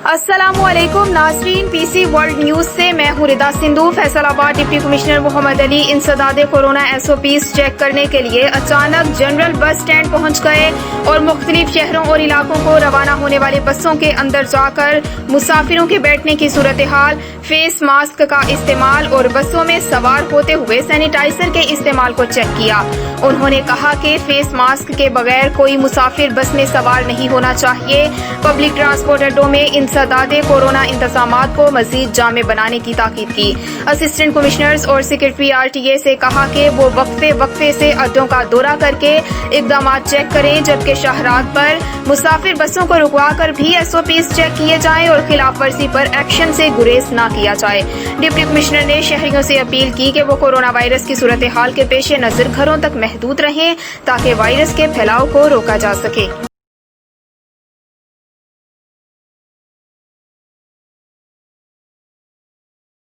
अस्सलामुअलैकुम नाज़रीन, PC world news से मैं हूँ रिदा सिंधु। फैसलाबाद डिप्टी कमिश्नर मोहम्मद अली इंसदाद कोरोना SOPs चेक करने के लिए अचानक जनरल बस स्टैंड पहुँच गए और मुख्तलिफ शहरों और इलाकों को रवाना होने वाले बसों के अंदर जाकर मुसाफिरों के बैठने की सूरत हाल, फेस मास्क का इस्तेमाल और बसों में सवार होते हुए सैनिटाइजर के इस्तेमाल को चेक किया। उन्होंने कहा कि फेस मास्क के बगैर कोई मुसाफिर बस में सवार नहीं होना चाहिए। पब्लिक ट्रांसपोर्ट अड्डों में इंसदादे कोरोना इंतजामात को मजीद जामे बनाने की ताकीद की। असिस्टेंट कमिश्नर्स और सेक्रेटरी RTA से कहा कि वो वक्फे से अड्डों का दौरा करके इकदाम चेक करें, जबकि शाहरात पर मुसाफिर बसों को रुकवा कर भी SOPs चेक किए जाएं और खिलाफ वर्जी पर एक्शन से गुरेज न किया जाए। डिप्टी कमिश्नर ने शहरियों से अपील की कि वो कोरोना वायरस की सूरत हाल के पेश नजर घरों तक महदूद रहें ताकि वायरस के फैलाव को रोका जा सके।